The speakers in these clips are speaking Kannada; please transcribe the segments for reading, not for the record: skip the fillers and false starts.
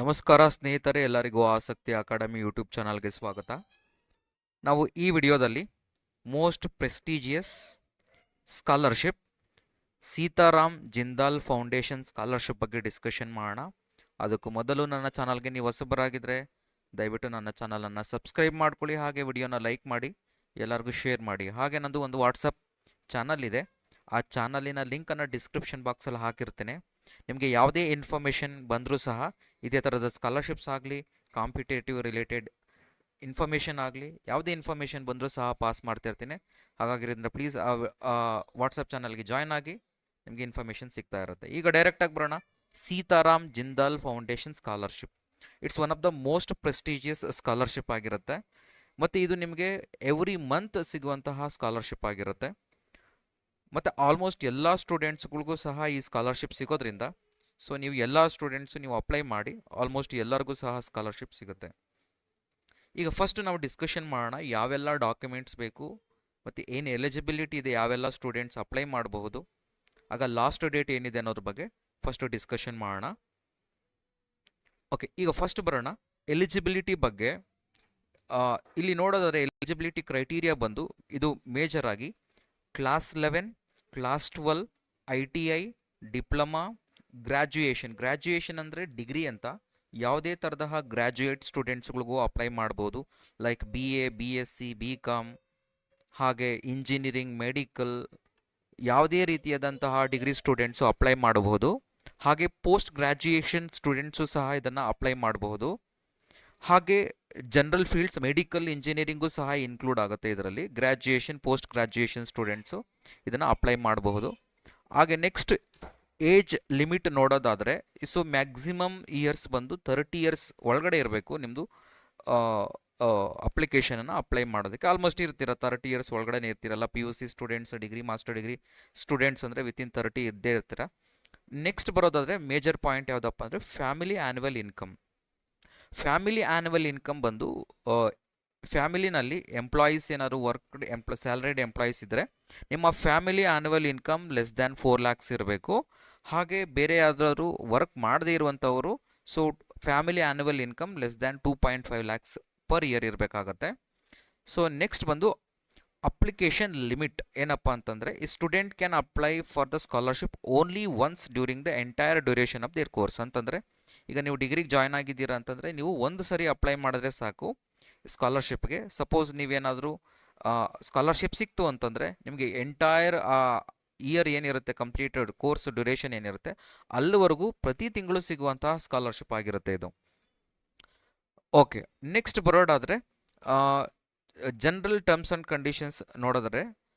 ನಮಸ್ಕಾರ ಸ್ನೇಹಿತರೆ, ಎಲ್ಲರಿಗೂ ಆಸಕ್ತಿ ಅಕಾಡೆಮಿ ಯೂಟ್ಯೂಬ್ ಚಾನಲ್ಗೆ ಸ್ವಾಗತ. ನಾವು ಈ ವಿಡಿಯೋದಲ್ಲಿ most prestigious scholarship Sitaram Jindal foundation scholarship ಬಗ್ಗೆ ಡಿಸ್ಕಷನ್ ಮಾಡೋಣ. ಅದಕ್ಕೂ ಮೊದಲು ನನ್ನ ಚಾನಲ್ಗೆ ನೀವು ಹೊಸಬರಾಗಿದ್ದರೆ ದಯವಿಟ್ಟು ನನ್ನ ಚಾನಲನ್ನು ಸಬ್ಸ್ಕ್ರೈಬ್ ಮಾಡ್ಕೊಳ್ಳಿ, ಹಾಗೆ ವಿಡಿಯೋನ ಲೈಕ್ ಮಾಡಿ, ಎಲ್ಲರಿಗೂ ಶೇರ್ ಮಾಡಿ. ಹಾಗೆ ನಂದು ಒಂದು ವಾಟ್ಸಪ್ ಚಾನಲ್ ಇದೆ, ಆ ಚಾನಲಿನ ಲಿಂಕನ್ನು ಡಿಸ್ಕ್ರಿಪ್ಷನ್ ಬಾಕ್ಸಲ್ಲಿ ಹಾಕಿರ್ತೇನೆ. ನಿಮಗೆ ಯಾವುದೇ ಇನ್ಫಾರ್ಮೇಷನ್ ಬಂದರೂ ಸಹ, ಇದೇ ಥರದ ಸ್ಕಾಲರ್ಶಿಪ್ಸ್ ಆಗಲಿ, ಕಾಂಪಿಟೇಟಿವ್ ರಿಲೇಟೆಡ್ ಇನ್ಫಾರ್ಮೇಷನ್ ಆಗಲಿ, ಯಾವುದೇ ಇನ್ಫಾರ್ಮೇಷನ್ ಬಂದರೂ ಸಹ ಪಾಸ್ ಮಾಡ್ತಿರ್ತೀನಿ. ಹಾಗಾಗಿರೋದ್ರಿಂದ ಪ್ಲೀಸ್ ವಾಟ್ಸಪ್ ಚಾನಲ್ಗೆ ಜಾಯ್ನ್ ಆಗಿ, ನಿಮಗೆ ಇನ್ಫಾರ್ಮೇಷನ್ ಸಿಗ್ತಾ ಇರುತ್ತೆ. ಈಗ ಡೈರೆಕ್ಟಾಗಿ ಬರೋಣ. Sitaram Jindal foundation scholarship it's one of the most prestigious scholarship ಆಗಿರುತ್ತೆ, ಮತ್ತು ಇದು ನಿಮಗೆ ಎವ್ರಿ ಮಂತ್ ಸಿಗುವಂತಹ ಸ್ಕಾಲರ್ಶಿಪ್ ಆಗಿರುತ್ತೆ. ಮತ್ತು ಆಲ್ಮೋಸ್ಟ್ ಎಲ್ಲ ಸ್ಟೂಡೆಂಟ್ಸ್ಗಳಿಗೂ ಸಹ ಈ ಸ್ಕಾಲರ್ಶಿಪ್ ಸಿಗೋದ್ರಿಂದ, ಸೊ ನೀವು ಎಲ್ಲ ಸ್ಟೂಡೆಂಟ್ಸು ನೀವು ಅಪ್ಲೈ ಮಾಡಿ, ಆಲ್ಮೋಸ್ಟ್ ಎಲ್ಲರಿಗೂ ಸಹ ಸ್ಕಾಲರ್ಶಿಪ್ ಸಿಗುತ್ತೆ. ಈಗ ಫಸ್ಟ್ ನಾವು ಡಿಸ್ಕಷನ್ ಮಾಡೋಣ, ಯಾವೆಲ್ಲ ಡಾಕ್ಯುಮೆಂಟ್ಸ್ ಬೇಕು ಮತ್ತು ಏನು ಎಲಿಜಿಬಿಲಿಟಿ ಇದೆ, ಯಾವೆಲ್ಲ ಸ್ಟೂಡೆಂಟ್ಸ್ ಅಪ್ಲೈ ಮಾಡಬಹುದು, ಆಗ ಲಾಸ್ಟ್ ಡೇಟ್ ಏನಿದೆ ಅನ್ನೋದ್ರ ಬಗ್ಗೆ ಫಸ್ಟು ಡಿಸ್ಕಷನ್ ಮಾಡೋಣ. ಓಕೆ, ಈಗ ಫಸ್ಟ್ ಬರೋಣ ಎಲಿಜಿಬಿಲಿಟಿ ಬಗ್ಗೆ. ಇಲ್ಲಿ ನೋಡೋದಾದರೆ ಎಲಿಜಿಬಿಲಿಟಿ ಕ್ರೈಟೀರಿಯಾ ಬಂದು, ಇದು ಮೇಜರ್ ಆಗಿ class 11, class 12, ITI, diploma, graduation ಅಂದರೆ ಡಿಗ್ರಿ ಅಂತ, ಯಾವುದೇ ಥರದ ಗ್ರ್ಯಾಜುಯೇಟ್ ಸ್ಟೂಡೆಂಟ್ಸ್ಗಳಿಗೂ ಅಪ್ಲೈ ಮಾಡ್ಬೋದು. ಲೈಕ್ BA, BSc, BCom, ಹಾಗೆ ಇಂಜಿನಿಯರಿಂಗ್, ಮೆಡಿಕಲ್, ಯಾವುದೇ ರೀತಿಯಾದಂತಹ ಡಿಗ್ರಿ ಸ್ಟೂಡೆಂಟ್ಸು ಅಪ್ಲೈ ಮಾಡಬಹುದು. ಹಾಗೆ ಪೋಸ್ಟ್ ಗ್ರ್ಯಾಜುಯೇಷನ್ ಸ್ಟೂಡೆಂಟ್ಸು ಸಹ ಇದನ್ನು ಅಪ್ಲೈ ಮಾಡಬಹುದು. ಹಾಗೆ ಜನರಲ್ ಫೀಲ್ಡ್ಸ್, ಮೆಡಿಕಲ್, ಇಂಜಿನಿಯರಿಂಗು ಸಹ ಇನ್ಕ್ಲೂಡ್ ಆಗುತ್ತೆ ಇದರಲ್ಲಿ. ಗ್ರ್ಯಾಜುಯೇಷನ್, ಪೋಸ್ಟ್ ಗ್ರ್ಯಾಜುಯೇಷನ್ ಸ್ಟೂಡೆಂಟ್ಸು ಇದನ್ನು ಅಪ್ಲೈ ಮಾಡಬಹುದು. ಹಾಗೆ ನೆಕ್ಸ್ಟ್ ಏಜ್ ಲಿಮಿಟ್ ನೋಡೋದಾದರೆ, ಸೊ ಮ್ಯಾಕ್ಸಿಮಮ್ ಇಯರ್ಸ್ ಬಂದು 30 ಇಯರ್ಸ್ ಒಳಗಡೆ ಇರಬೇಕು ನಿಮ್ಮದು ಅಪ್ಲಿಕೇಶನನ್ನು ಅಪ್ಲೈ ಮಾಡೋದಕ್ಕೆ. ಆಲ್ಮೋಸ್ಟ್ ಇರ್ತೀರ 30 ಇಯರ್ಸ್ ಒಳಗಡೆ ಇರ್ತೀರಲ್ಲ, PUC students, degree, master degree students ಅಂದರೆ ವಿತಿನ್ 30 ಇದ್ದೇ ಇರ್ತೀರ. ನೆಕ್ಸ್ಟ್ ಬರೋದಾದರೆ ಮೇಜರ್ ಪಾಯಿಂಟ್ ಯಾವುದಪ್ಪ ಅಂದರೆ family annual income. Family annual income ಬಂದು, ಫ್ಯಾಮಿಲಿನಲ್ಲಿ ಎಂಪ್ಲಾಯೀಸ್ ಏನಾದ್ರು ಸ್ಯಾಲರಿಡ್ ಎಂಪ್ಲಾಯೀಸ್ ಇದ್ದರೆ, ನಿಮ್ಮ family annual income less than 4 lakhs ಇರಬೇಕು. ಹಾಗೆ ಬೇರೆ ಯಾವ್ದಾದ್ರು ವರ್ಕ್ ಮಾಡದೇ ಇರುವಂಥವರು, so family annual income less than 2.5 lakhs per year ಇರಬೇಕಾಗತ್ತೆ. ಸೊ ನೆಕ್ಸ್ಟ್ ಬಂದು ಅಪ್ಲಿಕೇಶನ್ ಲಿಮಿಟ್ ಏನಪ್ಪ ಅಂತಂದರೆ, ಈ student can apply for the scholarship only once during the entire duration of their course. ಅಂತಂದರೆ ಈಗ ನೀವು ಡಿಗ್ರಿಗೆ ಜಾಯ್ನ್ ಆಗಿದ್ದೀರಾ ಅಂತಂದರೆ, ನೀವು ಒಂದು ಸರಿ ಅಪ್ಲೈ ಮಾಡಿದ್ರೆ ಸಾಕು ಸ್ಕಾಲರ್ಶಿಪ್ಗೆ. ಸಪೋಸ್ ನೀವೇನಾದರೂ ಸ್ಕಾಲರ್ಶಿಪ್ ಸಿಕ್ತು ಅಂತಂದರೆ, ನಿಮಗೆ ಎಂಟೈರ್ ಇಯರ್ ಏನಿರುತ್ತೆ, ಕಂಪ್ಲೀಟೆಡ್ ಕೋರ್ಸ್ ಡ್ಯೂರೇಷನ್ ಏನಿರುತ್ತೆ, ಅಲ್ಲಿವರೆಗೂ ಪ್ರತಿ ತಿಂಗಳು ಸಿಗುವಂತಹ ಸ್ಕಾಲರ್ಶಿಪ್ ಆಗಿರುತ್ತೆ ಇದು. ಓಕೆ, ನೆಕ್ಸ್ಟ್ ಬರೋದಾದರೆ ಜನರಲ್ ಟರ್ಮ್ಸ್ ಆ್ಯಂಡ್ ಕಂಡೀಷನ್ಸ್ ನೋಡಿದ್ರೆ,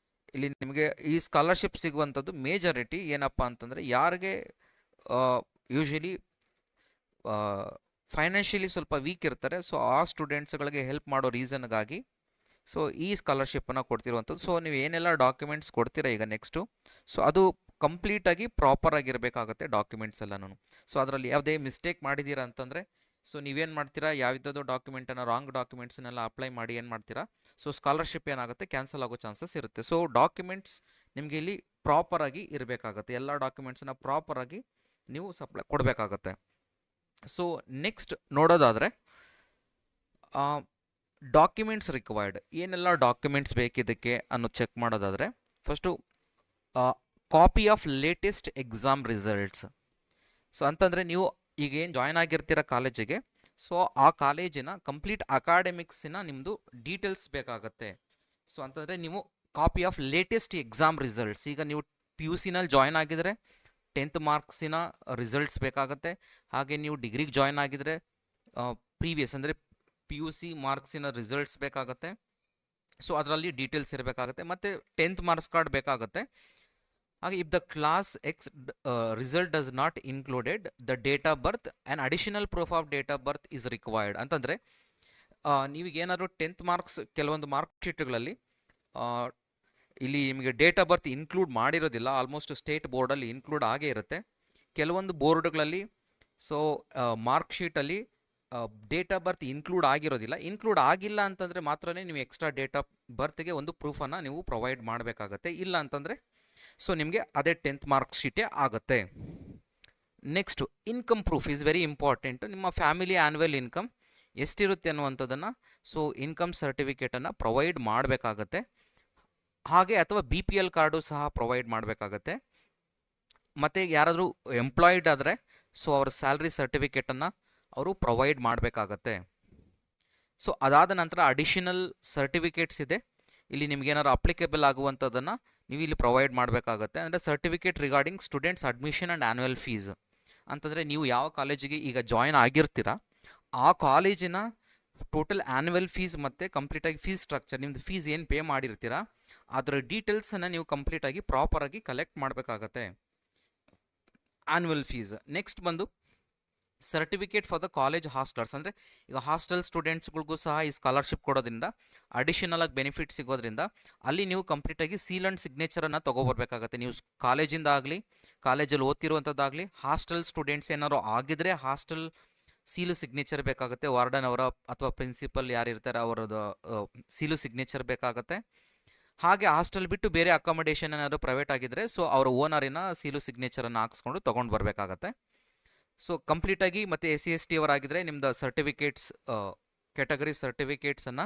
ಇಲ್ಲಿ ನಿಮಗೆ ಈ ಸ್ಕಾಲರ್ಶಿಪ್ ಸಿಗುವಂಥದ್ದು ಮೇಜಾರಿಟಿ ಏನಪ್ಪ ಅಂತಂದರೆ, ಯಾರಿಗೆ ಯೂಶ್ವಲಿ ಫೈನಾನ್ಷಿಯಲಿ ಸ್ವಲ್ಪ ವೀಕ್ ಇರ್ತಾರೆ, ಸೊ ಆ ಸ್ಟೂಡೆಂಟ್ಸ್ಗಳಿಗೆ ಹೆಲ್ಪ್ ಮಾಡೋ ರೀಸನ್ಗಾಗಿ ಸೊ ಈ ಸ್ಕಾಲರ್ಶಿಪ್ಪನ್ನು ಕೊಡ್ತಿರುವಂಥದ್ದು. ಸೊ ನೀವು ಏನೆಲ್ಲ ಡಾಕ್ಯುಮೆಂಟ್ಸ್ ಕೊಡ್ತೀರಾ ಈಗ ನೆಕ್ಸ್ಟು, ಸೊ ಅದು ಕಂಪ್ಲೀಟಾಗಿ ಪ್ರಾಪರಾಗಿರಬೇಕಾಗತ್ತೆ ಡಾಕ್ಯುಮೆಂಟ್ಸ್ ಎಲ್ಲನೂ. ಸೊ ಅದರಲ್ಲಿ ಯಾವುದೇ ಮಿಸ್ಟೇಕ್ ಮಾಡಿದ್ದೀರಾ ಅಂತಂದರೆ, ಸೊ ನೀವೇನು ಮಾಡ್ತೀರಾ, ಯಾವುದಾದ್ರು ಡಾಕ್ಯುಮೆಂಟನ್ನು, ರಾಂಗ್ ಡಾಕ್ಯುಮೆಂಟ್ಸನ್ನೆಲ್ಲ ಅಪ್ಲೈ ಮಾಡಿ ಏನು ಮಾಡ್ತೀರಾ, ಸೊ ಸ್ಕಾಲರ್ಶಿಪ್ ಏನಾಗುತ್ತೆ, ಕ್ಯಾನ್ಸಲ್ ಆಗೋ ಚಾನ್ಸಸ್ ಇರುತ್ತೆ. ಸೊ ಡಾಕ್ಯುಮೆಂಟ್ಸ್ ನಿಮಗೆ ಇಲ್ಲಿ ಪ್ರಾಪರಾಗಿ ಇರಬೇಕಾಗತ್ತೆ, ಎಲ್ಲ ಡಾಕ್ಯುಮೆಂಟ್ಸನ್ನು ಪ್ರಾಪರಾಗಿ ನೀವು ಕೊಡಬೇಕಾಗತ್ತೆ. ಸೊ ನೆಕ್ಸ್ಟ್ ನೋಡೋದಾದರೆ ಡಾಕ್ಯುಮೆಂಟ್ಸ್ ರಿಕ್ವೈರ್ಡ್, ಏನೆಲ್ಲ ಡಾಕ್ಯುಮೆಂಟ್ಸ್ ಬೇಕಿದ್ದಕ್ಕೆ ಅನ್ನೋ ಚೆಕ್ ಮಾಡೋದಾದರೆ, first copy of latest exam results. So ಅಂತಂದರೆ ನೀವು ಈಗ ಏನು ಜಾಯ್ನ್ ಆಗಿರ್ತೀರ ಕಾಲೇಜಿಗೆ, ಸೊ ಆ ಕಾಲೇಜಿನ ಕಂಪ್ಲೀಟ್ ಅಕಾಡೆಮಿಕ್ಸಿನ ನಿಮ್ಮದು ಡೀಟೇಲ್ಸ್ ಬೇಕಾಗತ್ತೆ. ಸೊ ಅಂತಂದರೆ ನೀವು copy of latest exam results, ಈಗ ನೀವು PUCನಲ್ಲಿ ಜಾಯ್ನ್ ಆಗಿದರೆ 10th ಮಾರ್ಕ್ಸಿನ ರಿಸಲ್ಟ್ಸ್ ಬೇಕಾಗುತ್ತೆ. ಹಾಗೆ ನೀವು ಡಿಗ್ರಿಗೆ ಜಾಯ್ನ್ ಆಗಿದರೆ ಪ್ರೀವಿಯಸ್ ಅಂದರೆ PUC ಮಾರ್ಕ್ಸಿನ ರಿಸಲ್ಟ್ಸ್ ಬೇಕಾಗುತ್ತೆ. ಸೊ ಅದರಲ್ಲಿ ಡೀಟೇಲ್ಸ್ ಇರಬೇಕಾಗುತ್ತೆ, ಮತ್ತು 10th ಮಾರ್ಕ್ಸ್ ಕಾರ್ಡ್ ಬೇಕಾಗುತ್ತೆ. ಹಾಗೆ if the class X result does not included the date of birth and additional proof of date of birth is required. ಅಂತಂದರೆ ನೀವಿಗೇನಾದರೂ 10th ಮಾರ್ಕ್ಸ್ ಕೆಲವೊಂದು ಮಾರ್ಕ್ ಶೀಟ್ಗಳಲ್ಲಿ ಇಲ್ಲಿ ನಿಮಗೆ ಡೇಟ್ ಆಫ್ ಬರ್ತ್ ಇನ್ಕ್ಲೂಡ್ ಮಾಡಿರೋದಿಲ್ಲ, ಆಲ್ಮೋಸ್ಟ್ ಸ್ಟೇಟ್ ಬೋರ್ಡಲ್ಲಿ ಇನ್ಕ್ಲೂಡ್ ಆಗೇ ಇರುತ್ತೆ. ಕೆಲವೊಂದು ಬೋರ್ಡ್ಗಳಲ್ಲಿ ಸೊ ಮಾರ್ಕ್ ಶೀಟಲ್ಲಿ ಡೇಟ್ ಆಫ್ ಬರ್ತ್ ಇನ್ಕ್ಲೂಡ್ ಆಗಿರೋದಿಲ್ಲ. ಇನ್ಕ್ಲೂಡ್ ಆಗಿಲ್ಲ ಅಂತಂದರೆ ಮಾತ್ರ ನೀವು ಎಕ್ಸ್ಟ್ರಾ ಡೇಟ್ ಆಫ್ ಬರ್ತ್ಗೆ ಒಂದು ಪ್ರೂಫನ್ನು ನೀವು ಪ್ರೊವೈಡ್ ಮಾಡಬೇಕಾಗತ್ತೆ. ಇಲ್ಲ ಅಂತಂದರೆ ಸೊ ನಿಮಗೆ ಅದೇ 10th ಮಾರ್ಕ್ ಶೀಟೇ ಆಗುತ್ತೆ. Next income proof is very important. ನಿಮ್ಮ ಫ್ಯಾಮಿಲಿ ಆ್ಯನ್ಯುವಲ್ ಇನ್ಕಮ್ ಎಷ್ಟಿರುತ್ತೆ ಅನ್ನುವಂಥದ್ದನ್ನು ಸೊ ಇನ್ಕಮ್ ಸರ್ಟಿಫಿಕೇಟನ್ನು ಪ್ರೊವೈಡ್ ಮಾಡಬೇಕಾಗತ್ತೆ. ಹಾಗೆ ಅಥವಾ ಬಿ ಪಿ ಎಲ್ ಕಾರ್ಡು ಸಹ ಪ್ರೊವೈಡ್ ಮಾಡಬೇಕಾಗತ್ತೆ. ಮತ್ತು ಯಾರಾದರೂ ಎಂಪ್ಲಾಯ್ಡ್ ಆದರೆ ಸೊ ಅವ್ರ ಸ್ಯಾಲ್ರಿ ಸರ್ಟಿಫಿಕೇಟನ್ನು ಅವರು ಪ್ರೊವೈಡ್ ಮಾಡಬೇಕಾಗತ್ತೆ. ಸೊ ಅದಾದ ನಂತರ ಅಡಿಷನಲ್ ಸರ್ಟಿಫಿಕೇಟ್ಸ್ ಇದೆ. ಇಲ್ಲಿ ನಿಮಗೇನಾದ್ರು ಅಪ್ಲಿಕೇಬಲ್ ಆಗುವಂಥದ್ದನ್ನು ನೀವು ಇಲ್ಲಿ ಪ್ರೊವೈಡ್ ಮಾಡಬೇಕಾಗತ್ತೆ. ಅಂದರೆ certificate regarding students admission and annual fees ಅಂತಂದರೆ ನೀವು ಯಾವ ಕಾಲೇಜಿಗೆ ಈಗ ಜಾಯ್ನ್ ಆಗಿರ್ತೀರ ಆ ಕಾಲೇಜಿನ ಟೋಟಲ್ ಆ್ಯನ್ಯುವಲ್ ಫೀಸ್ ಮತ್ತು ಕಂಪ್ಲೀಟಾಗಿ ಫೀಸ್ ಸ್ಟ್ರಕ್ಚರ್, ನಿಮ್ಮದು ಫೀಸ್ ಏನು ಪೇ ಮಾಡಿರ್ತೀರ ಅದರ ಡೀಟೇಲ್ಸನ್ನು ನೀವು ಕಂಪ್ಲೀಟಾಗಿ ಪ್ರಾಪರಾಗಿ ಕಲೆಕ್ಟ್ ಮಾಡಬೇಕಾಗತ್ತೆ, ಆ್ಯನ್ಯುವಲ್ ಫೀಸ್. ನೆಕ್ಸ್ಟ್ ಬಂದು certificate for the college hostels, ಅಂದರೆ ಈಗ ಹಾಸ್ಟೆಲ್ ಸ್ಟೂಡೆಂಟ್ಸ್ಗಳಿಗೂ ಸಹ ಈ ಸ್ಕಾಲರ್ಶಿಪ್ ಕೊಡೋದ್ರಿಂದ ಅಡಿಷನಲ್ ಆಗಿ ಬೆನಿಫಿಟ್ ಸಿಗೋದ್ರಿಂದ ಅಲ್ಲಿ ನೀವು ಕಂಪ್ಲೀಟಾಗಿ ಸೀಲ್ ಆ್ಯಂಡ್ ಸಿಗ್ನೇಚರನ್ನು ತೊಗೊಬರ್ಬೇಕಾಗತ್ತೆ. ನೀವು ಕಾಲೇಜಿಂದ ಆಗಲಿ ಕಾಲೇಜಲ್ಲಿ ಓದ್ತಿರುವಂಥದ್ದಾಗಲಿ ಹಾಸ್ಟೆಲ್ ಸ್ಟೂಡೆಂಟ್ಸ್ ಏನಾದ್ರು ಆಗಿದ್ರೆ ಹಾಸ್ಟೆಲ್ ಸೀಲು ಸಿಗ್ನೇಚರ್ ಬೇಕಾಗುತ್ತೆ. ವಾರ್ಡನ್ ಅವರ ಅಥವಾ ಪ್ರಿನ್ಸಿಪಲ್ ಯಾರಿರ್ತಾರೆ ಅವರದ್ದು ಸೀಲು ಸಿಗ್ನೇಚರ್ ಬೇಕಾಗುತ್ತೆ. ಹಾಗೆ ಹಾಸ್ಟೆಲ್ ಬಿಟ್ಟು ಬೇರೆ ಅಕಾಮಿಡೇಷನ್ ಏನಾದರೂ ಪ್ರೈವೇಟ್ ಆಗಿದ್ದರೆ ಸೊ ಅವರ ಓನರಿನ ಸೀಲು ಸಿಗ್ನೇಚರನ್ನು ಹಾಕ್ಸ್ಕೊಂಡು ತೊಗೊಂಡು ಬರಬೇಕಾಗತ್ತೆ. ಸೊ ಕಂಪ್ಲೀಟಾಗಿ ಮತ್ತು SC/ST ಅವರಾಗಿದ್ದರೆ ನಿಮ್ಮದು ಸರ್ಟಿಫಿಕೇಟ್ಸ್ ಕ್ಯಾಟಗರಿ ಸರ್ಟಿಫಿಕೇಟ್ಸನ್ನು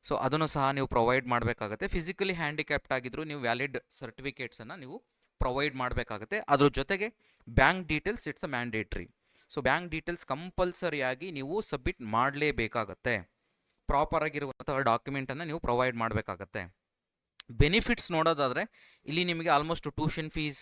ಸೊ ಅದನ್ನು ಸಹ ನೀವು ಪ್ರೊವೈಡ್ ಮಾಡಬೇಕಾಗತ್ತೆ. ಫಿಸಿಕಲಿ ಹ್ಯಾಂಡಿಕ್ಯಾಪ್ಟ್ ಆಗಿದ್ದರೂ ನೀವು ವ್ಯಾಲಿಡ್ ಸರ್ಟಿಫಿಕೇಟ್ಸನ್ನು ನೀವು ಪ್ರೊವೈಡ್ ಮಾಡಬೇಕಾಗುತ್ತೆ. ಅದ್ರ ಜೊತೆಗೆ bank details it's a mandatory. So bank details ಕಂಪಲ್ಸರಿಯಾಗಿ ನೀವು ಸಬ್ಮಿಟ್ ಮಾಡಲೇಬೇಕಾಗತ್ತೆ. ಪ್ರಾಪರಾಗಿರುವಂತಹ ಡಾಕ್ಯುಮೆಂಟನ್ನು ನೀವು ಪ್ರೊವೈಡ್ ಮಾಡಬೇಕಾಗತ್ತೆ. ಬೆನಿಫಿಟ್ಸ್ ನೋಡೋದಾದರೆ ಇಲ್ಲಿ ನಿಮಗೆ almost tuition fees,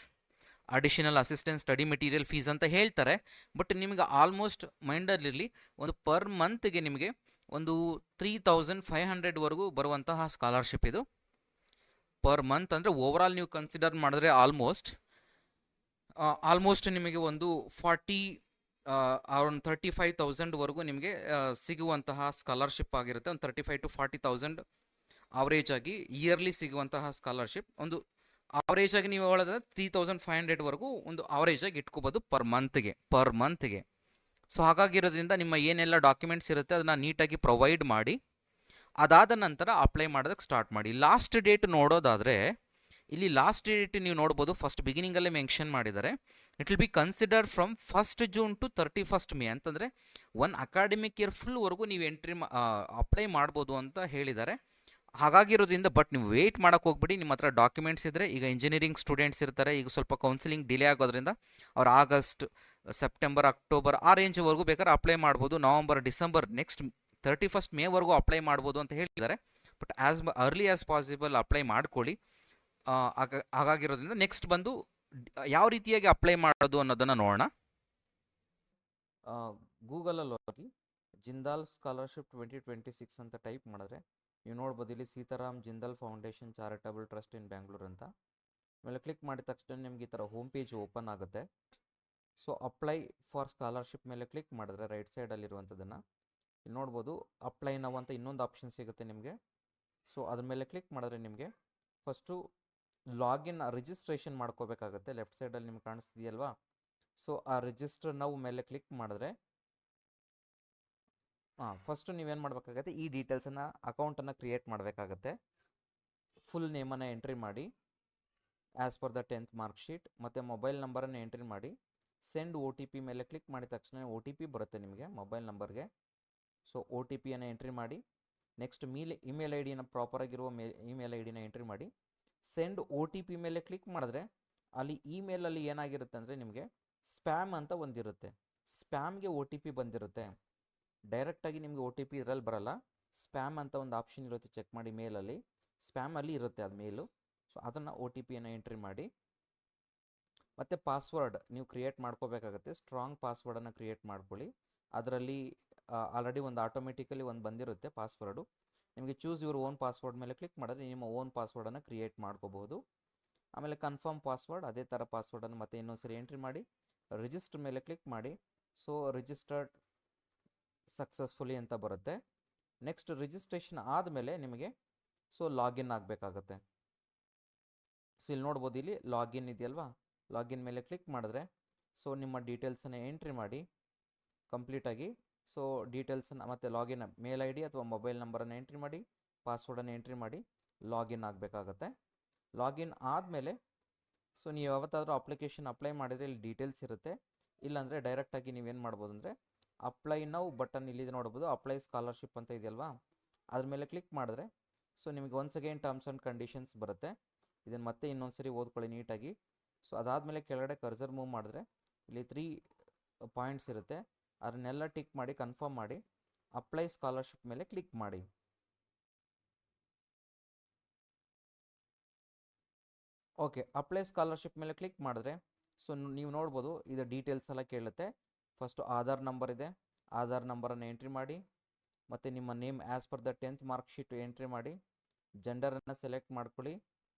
additional assistant study material fees ಅಂತ ಹೇಳ್ತಾರೆ. ಬಟ್ ನಿಮಗೆ ಆಲ್ಮೋಸ್ಟ್ ಮೈಂಡಲ್ಲಿರಲಿ ಒಂದು ಪರ್ ಮಂತ್ಗೆ ನಿಮಗೆ ಒಂದು 3500ವರೆಗೂ ಬರುವಂತಹ ಸ್ಕಾಲರ್ಶಿಪ್ ಇದು ಪರ್ ಮಂತ್. ಅಂದರೆ ಓವರಾಲ್ ನೀವು ಕನ್ಸಿಡರ್ ಮಾಡಿದ್ರೆ ಆಲ್ಮೋಸ್ಟ್ ನಿಮಗೆ ಒಂದು 35,000ವರೆಗೂ ನಿಮಗೆ ಸಿಗುವಂತಹ ಸ್ಕಾಲರ್ಶಿಪ್ ಆಗಿರುತ್ತೆ. ಒಂದು 35,000 to 40,000 ಅವರೇಜ್ ಆಗಿ ಇಯರ್ಲಿ ಸಿಗುವಂತಹ ಸ್ಕಾಲರ್ಶಿಪ್. ಒಂದು ಅವರೇಜ್ ಆಗಿ ನೀವು ಹೇಳೋದಾದ್ರೆ 3,500ವರೆಗೂ ಒಂದು ಅವರೇಜ್ ಆಗಿ ಇಟ್ಕೋಬೋದು ಪರ್ ಮಂತ್ಗೆ. ಸೊ ಹಾಗಾಗಿರೋದ್ರಿಂದ ನಿಮ್ಮ ಏನೆಲ್ಲ ಡಾಕ್ಯುಮೆಂಟ್ಸ್ ಇರುತ್ತೆ ಅದನ್ನು ನೀಟಾಗಿ ಪ್ರೊವೈಡ್ ಮಾಡಿ ಅದಾದ ನಂತರ ಅಪ್ಲೈ ಮಾಡೋದಕ್ಕೆ ಸ್ಟಾರ್ಟ್ ಮಾಡಿ. ಲಾಸ್ಟ್ ಡೇಟ್ ನೋಡೋದಾದರೆ ಇಲ್ಲಿ ಲಾಸ್ಟ್ ಡೇಟ್ ನೀವು ನೋಡ್ಬೋದು, ಫಸ್ಟ್ ಬಿಗಿನಿಂಗಲ್ಲೇ ಮೆನ್ಷನ್ ಮಾಡಿದ್ದಾರೆ. It will be consider from 1st June to 31st May ಅಂತಂದರೆ 1 ಅಕಾಡೆಮಿಕ್ ಇಯರ್ ಫುಲ್ವರೆಗೂ ನೀವು ಅಪ್ಲೈ ಮಾಡ್ಬೋದು ಅಂತ ಹೇಳಿದ್ದಾರೆ. ಹಾಗಾಗಿರೋದ್ರಿಂದ ಬಟ್ ನೀವು ವೆಯ್ಟ್ ಮಾಡೋಕ್ಕೆ ಹೋಗ್ಬಿಡಿ. ನಿಮ್ಮ ಹತ್ರ ಡಾಕ್ಯುಮೆಂಟ್ಸ್ ಇದ್ದರೆ, ಈಗ ಇಂಜಿನಿಯರಿಂಗ್ ಸ್ಟೂಡೆಂಟ್ಸ್ ಇರ್ತಾರೆ, ಈಗ ಸ್ವಲ್ಪ ಕೌನ್ಸಿಲಿಂಗ್ ಡಿಲೇ ಆಗೋದ್ರಿಂದ ಅವ್ರು ಆಗಸ್ಟ್, ಸೆಪ್ಟೆಂಬರ್, ಅಕ್ಟೋಬರ್ ಆ ರೇಂಜ್ವರೆಗೂ ಬೇಕಾದ್ರೆ ಅಪ್ಲೈ ಮಾಡ್ಬೋದು. November, December, next 31st May apply ಮಾಡ್ಬೋದು ಅಂತ ಹೇಳಿದ್ದಾರೆ. But as early as possible apply ಮಾಡ್ಕೊಳ್ಳಿ. ಹಾಗಾಗಿರೋದ್ರಿಂದ ನೆಕ್ಸ್ಟ್ ಬಂದು ಯಾವ ರೀತಿಯಾಗಿ ಅಪ್ಲೈ ಮಾಡೋದು ಅನ್ನೋದನ್ನು ನೋಡೋಣ. ಗೂಗಲಲ್ಲಿ ಹೋಗಿ ಜಿಂದಾಲ್ ಸ್ಕಾಲರ್ಶಿಪ್ 2026 ಅಂತ ಟೈಪ್ ಮಾಡಿದ್ರೆ ನೀವು ನೋಡ್ಬೋದು ಇಲ್ಲಿ Sitaram Jindal foundation charitable trust in Bangalore ಅಂತ. ಆಮೇಲೆ ಕ್ಲಿಕ್ ಮಾಡಿದ ತಕ್ಷಣ ನಿಮ್ಗೆ ಈ ಥರ ಹೋಮ್ ಪೇಜ್ ಓಪನ್ ಆಗುತ್ತೆ. ಸೊ ಅಪ್ಲೈ ಫಾರ್ ಸ್ಕಾಲರ್ಶಿಪ್ ಮೇಲೆ ಕ್ಲಿಕ್ ಮಾಡಿದ್ರೆ ರೈಟ್ ಸೈಡಲ್ಲಿರುವಂಥದ್ದನ್ನು ಇಲ್ಲಿ ನೋಡ್ಬೋದು. ಅಪ್ಲೈ ನಾವು ಅಂತ ಇನ್ನೊಂದು ಆಪ್ಷನ್ ಸಿಗುತ್ತೆ ನಿಮಗೆ. ಸೊ ಅದ್ರ ಮೇಲೆ ಕ್ಲಿಕ್ ಮಾಡಿದ್ರೆ ನಿಮಗೆ ಫಸ್ಟು ಲಾಗಿನ್ ರಿಜಿಸ್ಟ್ರೇಷನ್ ಮಾಡ್ಕೋಬೇಕಾಗತ್ತೆ. ಲೆಫ್ಟ್ ಸೈಡಲ್ಲಿ ನಿಮ್ಗೆ ಕಾಣಿಸ್ತಿದೆಯಲ್ವಾ. ಸೊ ಆ ರಿಜಿಸ್ಟರ್ ನಾವು ಮೇಲೆ ಕ್ಲಿಕ್ ಮಾಡಿದ್ರೆ ಫಸ್ಟು ನೀವೇನು ಮಾಡಬೇಕಾಗತ್ತೆ, ಈ ಡೀಟೇಲ್ಸನ್ನು ಅಕೌಂಟನ್ನು ಕ್ರಿಯೇಟ್ ಮಾಡಬೇಕಾಗತ್ತೆ. ಫುಲ್ ನೇಮನ್ನು ಎಂಟ್ರಿ ಮಾಡಿ as per the 10th mark sheet, ಮತ್ತು ಮೊಬೈಲ್ ನಂಬರನ್ನು ಎಂಟ್ರಿ ಮಾಡಿ ಸೆಂಡ್ OTP ಮೇಲೆ ಕ್ಲಿಕ್ ಮಾಡಿದ ತಕ್ಷಣ OTP ಬರುತ್ತೆ ನಿಮಗೆ ಮೊಬೈಲ್ ನಂಬರ್ಗೆ. ಸೊ OTPಯನ್ನು ಎಂಟ್ರಿ ಮಾಡಿ ನೆಕ್ಸ್ಟ್ ಇಮೇಲ್ ಐ ಡಿನ ಪ್ರಾಪರಾಗಿರುವ ಇಮೇಲ್ ಐ ಡಿನ ಎಂಟ್ರಿ ಮಾಡಿ ಸೆಂಡ್ OTP ಮೇಲೆ ಕ್ಲಿಕ್ ಮಾಡಿದ್ರೆ ಅಲ್ಲಿ ಇಮೇಲಲ್ಲಿ ಏನಾಗಿರುತ್ತೆ ಅಂದರೆ ನಿಮಗೆ ಸ್ಪ್ಯಾಮ್ ಅಂತ ಒಂದಿರುತ್ತೆ. ಸ್ಪ್ಯಾಮ್ಗೆ OTP ಬಂದಿರುತ್ತೆ. ಡೈರೆಕ್ಟಾಗಿ ನಿಮಗೆ OTP ಇದರಲ್ಲಿ ಬರಲ್ಲ. ಸ್ಪ್ಯಾಮ್ ಅಂತ ಒಂದು ಆಪ್ಷನ್ ಇರುತ್ತೆ, ಚೆಕ್ ಮಾಡಿ ಮೇಲಲ್ಲಿ. ಸ್ಪ್ಯಾಮಲ್ಲಿ ಇರುತ್ತೆ ಅದು ಮೇಲು. ಸೊ ಅದನ್ನು OTPಯನ್ನು ಎಂಟ್ರಿ ಮಾಡಿ ಮತ್ತು ಪಾಸ್ವರ್ಡ್ ನೀವು ಕ್ರಿಯೇಟ್ ಮಾಡ್ಕೋಬೇಕಾಗತ್ತೆ. ಸ್ಟ್ರಾಂಗ್ ಪಾಸ್ವರ್ಡನ್ನು ಕ್ರಿಯೇಟ್ ಮಾಡ್ಕೊಳ್ಳಿ. ಅದರಲ್ಲಿ ಆಲ್ರೆಡಿ ಒಂದು ಆಟೋಮೆಟಿಕಲಿ ಒಂದು ಬಂದಿರುತ್ತೆ ಪಾಸ್ವರ್ಡು. ನಿಮಗೆ ಚೂಸ್ ಯುವರ್ ಓನ್ ಪಾಸ್ವರ್ಡ್ ಮೇಲೆ ಕ್ಲಿಕ್ ಮಾಡಿದ್ರೆ ನಿಮ್ಮ ಓನ್ ಪಾಸ್ವರ್ಡನ್ನು ಕ್ರಿಯೇಟ್ ಮಾಡ್ಕೋಬಹುದು. ಆಮೇಲೆ ಕನ್ಫರ್ಮ್ ಪಾಸ್ವರ್ಡ್, ಅದೇ ಥರ ಪಾಸ್ವರ್ಡನ್ನು ಮತ್ತೆ ಇನ್ನೊಂದ್ಸರಿ ಎಂಟ್ರಿ ಮಾಡಿ ರಿಜಿಸ್ಟರ್ ಮೇಲೆ ಕ್ಲಿಕ್ ಮಾಡಿ. ಸೊ ರಿಜಿಸ್ಟರ್ಡ್ ಸಕ್ಸಸ್ಫುಲಿ ಅಂತ ಬರುತ್ತೆ. ನೆಕ್ಸ್ಟ್ ರಿಜಿಸ್ಟ್ರೇಷನ್ ಆದಮೇಲೆ ನಿಮಗೆ ಸೊ ಲಾಗಿನ್ ಆಗಬೇಕಾಗತ್ತೆ. ಸೊ ಇಲ್ಲಿ ನೋಡ್ಬೋದು, ಇಲ್ಲಿ ಲಾಗಿನ್ ಇದೆಯಲ್ವಾ, ಲಾಗಿನ್ ಮೇಲೆ ಕ್ಲಿಕ್ ಮಾಡಿದ್ರೆ ಸೊ ನಿಮ್ಮ ಡೀಟೇಲ್ಸನ್ನು ಎಂಟ್ರಿ ಮಾಡಿ ಕಂಪ್ಲೀಟಾಗಿ. ಸೊ ಡೀಟೇಲ್ಸನ್ನು ಮತ್ತು ಲಾಗಿನ್ ಮೇಲ್ ID ಅಥವಾ ಮೊಬೈಲ್ ನಂಬರನ್ನು ಎಂಟ್ರಿ ಮಾಡಿ, ಪಾಸ್ವರ್ಡನ್ನು ಎಂಟ್ರಿ ಮಾಡಿ ಲಾಗಿನ್ ಆಗಬೇಕಾಗತ್ತೆ. ಲಾಗಿನ್ ಆದಮೇಲೆ ಸೊ ನೀವು ಯಾವತ್ತಾದರೂ ಅಪ್ಲಿಕೇಶನ್ ಅಪ್ಲೈ ಮಾಡಿದರೆ ಇಲ್ಲಿ ಡೀಟೇಲ್ಸ್ ಇರುತ್ತೆ. ಇಲ್ಲಾಂದರೆ ಡೈರೆಕ್ಟಾಗಿ ನೀವೇನು ಮಾಡ್ಬೋದು ಅಂದರೆ ಅಪ್ಲೈ ನೌ ಬಟನ್ ಇಲ್ಲಿದೆ ನೋಡ್ಬೋದು, ಅಪ್ಲೈ ಸ್ಕಾಲರ್ಶಿಪ್ ಅಂತ ಇದೆಯಲ್ವಾ, ಅದ್ರ ಮೇಲೆ ಕ್ಲಿಕ್ ಮಾಡಿದ್ರೆ ಸೊ ನಿಮಗೆ once again terms and conditions ಬರುತ್ತೆ. ಇದನ್ನು ಮತ್ತೆ ಇನ್ನೊಂದು ಸರಿ ಓದ್ಕೊಳ್ಳಿ ನೀಟಾಗಿ. ಸೊ ಅದಾದಮೇಲೆ ಕೆಳಗಡೆ ಕರ್ಸರ್ ಮೂವ್ ಮಾಡಿದ್ರೆ ಇಲ್ಲಿ 3 ಪಾಯಿಂಟ್ಸ್ ಇರುತ್ತೆ, ಅದನ್ನೆಲ್ಲ ಟಿಕ್ ಮಾಡಿ ಕನ್ಫರ್ಮ್ ಮಾಡಿ ಅಪ್ಲೈ ಸ್ಕಾಲರ್ಶಿಪ್ ಮೇಲೆ ಕ್ಲಿಕ್ ಮಾಡಿ. ಓಕೆ, ಅಪ್ಲೈ ಸ್ಕಾಲರ್ಶಿಪ್ ಮೇಲೆ ಕ್ಲಿಕ್ ಮಾಡಿದ್ರೆ ಸೊ ನೀವು ನೋಡ್ಬೋದು ಇದು ಡೀಟೇಲ್ಸ್ ಎಲ್ಲ ಕೇಳುತ್ತೆ. ಫಸ್ಟು ಆಧಾರ್ ನಂಬರ್ ಇದೆ, ಆಧಾರ್ ನಂಬರನ್ನು ಎಂಟ್ರಿ ಮಾಡಿ, ಮತ್ತು ನಿಮ್ಮ name as per the 10th mark sheet entry ಮಾಡಿ, ಜೆಂಡರನ್ನು ಸೆಲೆಕ್ಟ್ ಮಾಡ್ಕೊಳ್ಳಿ,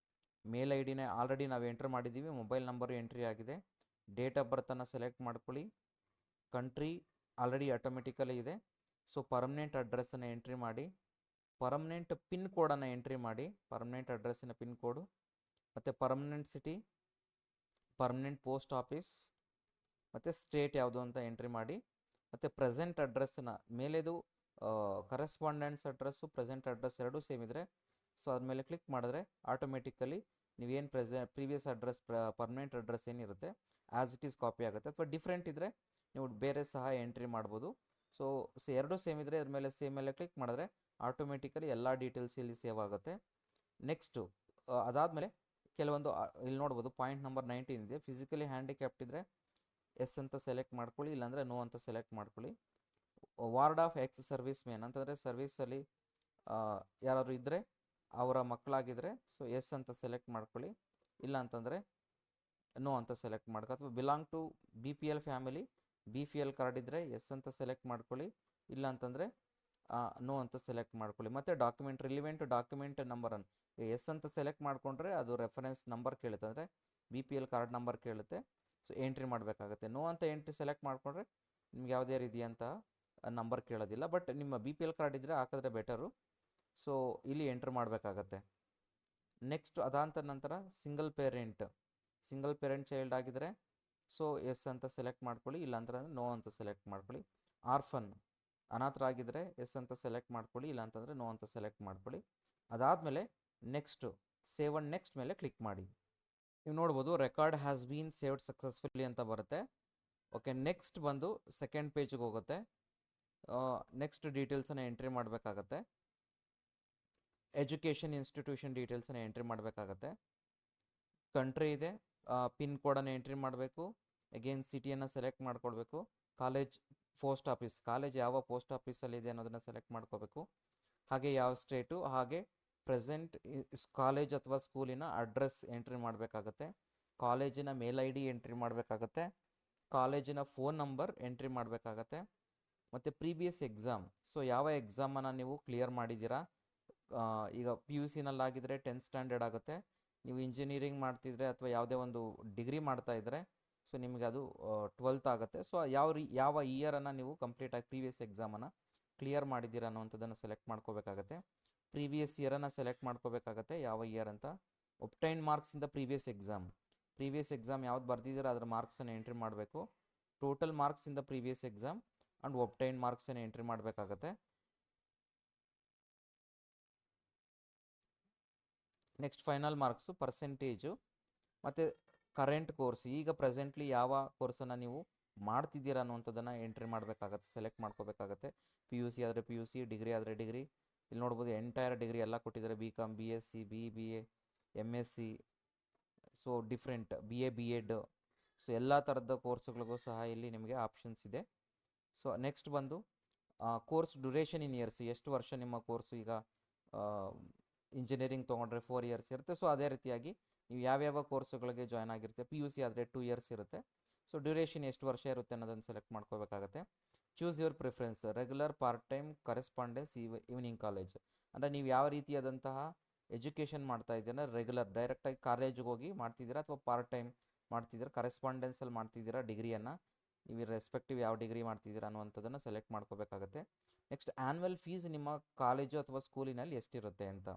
ಮೇಲ್ ಐ ಡಿನ ಆಲ್ರೆಡಿ ನಾವು ಎಂಟ್ರ್ ಮಾಡಿದ್ದೀವಿ, ಮೊಬೈಲ್ ನಂಬರು ಎಂಟ್ರಿ ಆಗಿದೆ, ಡೇಟ್ ಆಫ್ ಬರ್ತನ್ನು ಸೆಲೆಕ್ಟ್ ಮಾಡ್ಕೊಳ್ಳಿ, ಕಂಟ್ರಿ ಆಲ್ರೆಡಿ ಆಟೋಮೆಟಿಕಲಿ ಇದೆ. ಸೊ ಪರ್ಮನೆಂಟ್ ಅಡ್ರೆಸ್ಸನ್ನು ಎಂಟ್ರಿ ಮಾಡಿ, ಪರ್ಮನೆಂಟ್ ಪಿನ್ ಕೋಡನ್ನು ಎಂಟ್ರಿ ಮಾಡಿ, ಪರ್ಮನೆಂಟ್ ಅಡ್ರೆಸ್ಸಿನ ಪಿನ್ ಕೋಡು, ಮತ್ತು permanent city, permanent post office, ಮತ್ತು ಸ್ಟೇಟ್ ಯಾವುದು ಅಂತ ಎಂಟ್ರಿ ಮಾಡಿ, ಮತ್ತು ಪ್ರೆಸೆಂಟ್ ಅಡ್ರೆಸ್ಸನ್ನ ಮೇಲೆದು ಕರೆಸ್ಪಾಂಡೆನ್ಸ್ ಅಡ್ರೆಸ್ಸು ಪ್ರೆಸೆಂಟ್ ಅಡ್ರೆಸ್ ಎರಡೂ ಸೇಮ್ ಇದ್ದರೆ ಸೊ ಅದ್ಮೇಲೆ ಕ್ಲಿಕ್ ಮಾಡಿದ್ರೆ ಆಟೋಮೆಟಿಕಲಿ ನೀವೇನು ಪ್ರೀವಿಯಸ್ ಅಡ್ರೆಸ್ ಪರ್ಮನೆಂಟ್ ಅಡ್ರೆಸ್ ಏನಿರುತ್ತೆ ಆ್ಯಸ್ ಇಟ್ ಈಸ್ ಕಾಪಿ ಆಗುತ್ತೆ. ಅಥವಾ ಡಿಫ್ರೆಂಟ್ ಇದ್ದರೆ ನೀವು ಬೇರೆ ಸಹ ಎಂಟ್ರಿ ಮಾಡ್ಬೋದು. ಸೊ ಎರಡೂ ಸೇಮ್ ಇದ್ದರೆ ಅದ್ರ ಮೇಲೆ ಸೇಮ್ ಮೇಲೆ ಕ್ಲಿಕ್ ಮಾಡಿದ್ರೆ ಆಟೋಮೆಟಿಕಲಿ ಎಲ್ಲ ಡೀಟೇಲ್ಸ್ ಇಲ್ಲಿ ಸೇವ್ ಆಗುತ್ತೆ. ನೆಕ್ಸ್ಟು ಅದಾದಮೇಲೆ ಕೆಲವೊಂದು ಇಲ್ಲಿ ನೋಡ್ಬೋದು ಪಾಯಿಂಟ್ ನಂಬರ್ 19 ಇದೆ, ಫಿಸಿಕಲಿ ಹ್ಯಾಂಡಿಕ್ಯಾಪ್ಟ್ ಇದ್ದರೆ ಎಸ್ ಅಂತ ಸೆಲೆಕ್ಟ್ ಮಾಡ್ಕೊಳ್ಳಿ, ಇಲ್ಲಾಂದರೆ ನೋ ಅಂತ ಸೆಲೆಕ್ಟ್ ಮಾಡ್ಕೊಳ್ಳಿ. Ward of ex service man ಅಂತಂದರೆ ಸರ್ವಿಸಲ್ಲಿ ಯಾರಾದರೂ ಇದ್ದರೆ ಅವರ ಮಕ್ಕಳಾಗಿದ್ದರೆ ಸೊ ಎಸ್ ಅಂತ ಸೆಲೆಕ್ಟ್ ಮಾಡ್ಕೊಳ್ಳಿ, ಇಲ್ಲ ಅಂತಂದರೆ ನೋ ಅಂತ ಸೆಲೆಕ್ಟ್ ಮಾಡ್ಕೊ. ಅಥವಾ belong to BPL family, BPL card ಇದ್ದರೆ ಎಸ್ ಅಂತ ಸೆಲೆಕ್ಟ್ ಮಾಡ್ಕೊಳ್ಳಿ, ಇಲ್ಲ ಅಂತಂದರೆ ನೋ ಅಂತ ಸೆಲೆಕ್ಟ್ ಮಾಡ್ಕೊಳ್ಳಿ. ಮತ್ತು ಡಾಕ್ಯುಮೆಂಟ್ ರಿಲಿವೆಂಟ್ ಡಾಕ್ಯುಮೆಂಟ್ ನಂಬರನ್ನು ಎಸ್ ಅಂತ ಸೆಲೆಕ್ಟ್ ಮಾಡಿಕೊಂಡ್ರೆ ಅದು ರೆಫರೆನ್ಸ್ ನಂಬರ್ ಕೇಳುತ್ತೆ, ಅಂದರೆ BPL ಕಾರ್ಡ್ ನಂಬರ್ ಕೇಳುತ್ತೆ, ಸೊ ಎಂಟ್ರಿ ಮಾಡಬೇಕಾಗುತ್ತೆ. ನೋ ಅಂತ ಸೆಲೆಕ್ಟ್ ಮಾಡಿಕೊಂಡ್ರೆ ನಿಮ್ಗೆ ಯಾವುದೇ ರೀತಿಯಂಥ ನಂಬರ್ ಕೇಳೋದಿಲ್ಲ, ಬಟ್ ನಿಮ್ಮ BPL ಕಾರ್ಡ್ ಇದ್ದರೆ ಹಾಕಿದ್ರೆ ಬೆಟರು. ಸೊ ಇಲ್ಲಿ ಎಂಟ್ರ್ ಮಾಡಬೇಕಾಗತ್ತೆ. ನೆಕ್ಸ್ಟ್ ಅದಾದ ನಂತರ ಸಿಂಗಲ್ ಪೇರೆಂಟ್ ಚೈಲ್ಡ್ ಆಗಿದ್ದರೆ ಸೊ ಎಸ್ ಅಂತ ಸೆಲೆಕ್ಟ್ ಮಾಡ್ಕೊಳ್ಳಿ, ಇಲ್ಲಾಂದ್ರೆ ನೋ ಅಂತ ಸೆಲೆಕ್ಟ್ ಮಾಡ್ಕೊಳ್ಳಿ. ಆರ್ಫನ್ ಅನಾಥರಾಗಿದ್ದರೆ ಎಸ್ ಅಂತ ಸೆಲೆಕ್ಟ್ ಮಾಡ್ಕೊಳ್ಳಿ, ಇಲ್ಲಾಂತಂದರೆ ನೋ ಅಂತ ಸೆಲೆಕ್ಟ್ ಮಾಡ್ಕೊಳ್ಳಿ. ಅದಾದಮೇಲೆ ನೆಕ್ಸ್ಟು ಸೇವ್ ಅಂಡ್ ನೆಕ್ಸ್ಟ್ ಮೇಲೆ ಕ್ಲಿಕ್ ಮಾಡಿ. ನೀವು ನೋಡ್ಬೋದು record has been saved successfully ಅಂತ ಬರುತ್ತೆ. ಓಕೆ, ನೆಕ್ಸ್ಟ್ ಬಂದು ಸೆಕೆಂಡ್ ಪೇಜ್ಗೆ ಹೋಗುತ್ತೆ. ನೆಕ್ಸ್ಟ್ ಡೀಟೇಲ್ಸನ್ನು ಎಂಟ್ರಿ ಮಾಡಬೇಕಾಗತ್ತೆ. ಎಜುಕೇಷನ್ ಇನ್ಸ್ಟಿಟ್ಯೂಷನ್ ಡೀಟೇಲ್ಸನ್ನು ಎಂಟ್ರಿ ಮಾಡಬೇಕಾಗತ್ತೆ. ಕಂಟ್ರಿ ಇದೆ, ಪಿನ್ ಕೋಡನ್ನು ಎಂಟ್ರಿ ಮಾಡಬೇಕು, ಅಗೇನ್ ಸಿಟಿಯನ್ನು ಸೆಲೆಕ್ಟ್ ಮಾಡ್ಕೊಳ್ಬೇಕು, ಕಾಲೇಜ್ ಪೋಸ್ಟ್ ಆಫೀಸ್ ಕಾಲೇಜ್ ಯಾವ ಪೋಸ್ಟ್ ಆಫೀಸಲ್ಲಿ ಇದೆ ಅನ್ನೋದನ್ನು ಸೆಲೆಕ್ಟ್ ಮಾಡ್ಕೋಬೇಕು, ಹಾಗೆ ಯಾವ ಸ್ಟೇಟು, ಹಾಗೆ ಪ್ರೆಸೆಂಟ್ ಕಾಲೇಜ್ ಅಥವಾ ಸ್ಕೂಲಿನ ಅಡ್ರೆಸ್ ಎಂಟ್ರಿ ಮಾಡಬೇಕಾಗತ್ತೆ, ಕಾಲೇಜಿನ ಮೇಲ್ ID ಎಂಟ್ರಿ ಮಾಡಬೇಕಾಗತ್ತೆ, ಕಾಲೇಜಿನ ಫೋನ್ ನಂಬರ್ ಎಂಟ್ರಿ ಮಾಡಬೇಕಾಗತ್ತೆ, ಮತ್ತು ಪ್ರೀವಿಯಸ್ ಎಕ್ಸಾಮ್ ಸೊ ಯಾವ ಎಕ್ಸಾಮನ್ನು ನೀವು ಕ್ಲಿಯರ್ ಮಾಡಿದ್ದೀರಾ. ಈಗ PUC ನಲ್ಲಾಗಿದ್ದರೆ 10th ಸ್ಟ್ಯಾಂಡರ್ಡ್ ಆಗುತ್ತೆ, ನೀವು ಇಂಜಿನಿಯರಿಂಗ್ ಮಾಡ್ತಿದ್ರೆ ಅಥವಾ ಯಾವುದೇ ಒಂದು ಡಿಗ್ರಿ ಮಾಡ್ತಾ ಇದ್ದರೆ ಸೊ ನಿಮಗೆ ಅದು 12th ಆಗುತ್ತೆ. ಸೊ ಯಾವ ಇಯರನ್ನು ನೀವು ಕಂಪ್ಲೀಟಾಗಿ ಪ್ರೀವಿಯಸ್ ಎಕ್ಸಾಮನ್ನು ಕ್ಲಿಯರ್ ಮಾಡಿದ್ದೀರಾ ಅನ್ನೋವಂಥದ್ದನ್ನು ಸೆಲೆಕ್ಟ್ ಮಾಡ್ಕೋಬೇಕಾಗತ್ತೆ. ಪ್ರೀವಿಯಸ್ ಇಯರನ್ನು ಸೆಲೆಕ್ಟ್ ಮಾಡ್ಕೋಬೇಕಾಗತ್ತೆ, ಯಾವ ಇಯರ್ ಅಂತ. ಒಬ್ಟೈನ್ ಮಾರ್ಕ್ಸಿಂದ ಪ್ರೀವಿಯಸ್ ಎಕ್ಸಾಮ್ ಯಾವ್ದು ಬರ್ದಿದ್ದೀರಾ ಅದರ ಮಾರ್ಕ್ಸನ್ನು ಎಂಟ್ರಿ ಮಾಡಬೇಕು. ಟೋಟಲ್ ಮಾರ್ಕ್ಸಿಂದ ಪ್ರೀವಿಯಸ್ ಎಕ್ಸಾಮ್ ಆ್ಯಂಡ್ ಒಬ್ಟೈನ್ ಮಾರ್ಕ್ಸನ್ನು ಎಂಟ್ರಿ ಮಾಡಬೇಕಾಗತ್ತೆ. ನೆಕ್ಸ್ಟ್ ಫೈನಲ್ ಮಾರ್ಕ್ಸು, ಪರ್ಸೆಂಟೇಜು, ಮತ್ತು ಕರೆಂಟ್ ಕೋರ್ಸ್ ಈಗ ಪ್ರೆಸೆಂಟ್ಲಿ ಯಾವ ಕೋರ್ಸನ್ನು ನೀವು ಮಾಡ್ತಿದ್ದೀರಾ ಅನ್ನುವಂಥದ್ದನ್ನು ಎಂಟ್ರಿ ಮಾಡಬೇಕಾಗತ್ತೆ, ಸೆಲೆಕ್ಟ್ ಮಾಡ್ಕೋಬೇಕಾಗತ್ತೆ. PUC ಆದರೆ PUC, ಡಿಗ್ರಿ ಆದರೆ ಡಿಗ್ರಿ. ಇಲ್ಲಿ ನೋಡ್ಬೋದು ಎಂಟೈರ್ ಡಿಗ್ರಿ ಎಲ್ಲ ಕೊಟ್ಟಿದ್ದಾರೆ, BCom, BSc, BBA, MSc, so different BA, B.Ed, so ಎಲ್ಲ ಥರದ ಕೋರ್ಸ್ಗಳಿಗೂ ಸಹ ಇಲ್ಲಿ ನಿಮಗೆ ಆಪ್ಷನ್ಸ್ ಇದೆ. ಸೊ ನೆಕ್ಸ್ಟ್ ಬಂದು ಕೋರ್ಸ್ ಡ್ಯುರೇಷನ್ ಇನ್ ಇಯರ್ಸ್, ಎಷ್ಟು ವರ್ಷ ನಿಮ್ಮ ಕೋರ್ಸು. ಈಗ ಇಂಜಿನಿಯರಿಂಗ್ ತೊಗೊಂಡ್ರೆ 4 years ಇರುತ್ತೆ, ಸೊ ಅದೇ ರೀತಿಯಾಗಿ ನೀವು ಯಾವ್ಯಾವ ಕೋರ್ಸುಗಳಿಗೆ ಜಾಯ್ನ್ ಆಗಿರುತ್ತೆ. PUC ಆದರೆ 2 years ಇರುತ್ತೆ, ಸೊ ಡ್ಯೂರೇಷನ್ ಎಷ್ಟು ವರ್ಷ ಇರುತ್ತೆ ಅನ್ನೋದನ್ನು ಸೆಲೆಕ್ಟ್ ಮಾಡ್ಕೋಬೇಕಾಗತ್ತೆ. Choose your preference, regular, part time, correspondence, evening college, ಅಂದರೆ ನೀವು ಯಾವ ರೀತಿಯಾದಂತಹ ಎಜುಕೇಷನ್ ಮಾಡ್ತಾ ಇದ್ದೀರಾ. ರೆಗ್ಯುಲರ್ ಡೈರೆಕ್ಟಾಗಿ ಕಾಲೇಜಿಗೆ ಹೋಗಿ ಮಾಡ್ತಿದ್ದೀರಾ ಅಥವಾ ಪಾರ್ಟ್ ಟೈಮ್ ಮಾಡ್ತಿದ್ದೀರಾ, ಕರೆಸ್ಪಾಂಡೆನ್ಸಲ್ಲಿ ಮಾಡ್ತಿದ್ದೀರಾ ಡಿಗ್ರಿಯನ್ನು, ನೀವು ರೆಸ್ಪೆಕ್ಟಿವ್ ಯಾವ ಡಿಗ್ರಿ ಮಾಡ್ತಿದ್ದೀರಾ ಅನ್ನುವಂಥದ್ದನ್ನು ಸೆಲೆಕ್ಟ್ ಮಾಡ್ಕೋಬೇಕಾಗತ್ತೆ. ನೆಕ್ಸ್ಟ್ ಆ್ಯನ್ಯುವಲ್ ಫೀಸ್ ನಿಮ್ಮ ಕಾಲೇಜು ಅಥವಾ ಸ್ಕೂಲಿನಲ್ಲಿ ಎಷ್ಟಿರುತ್ತೆ ಅಂತ.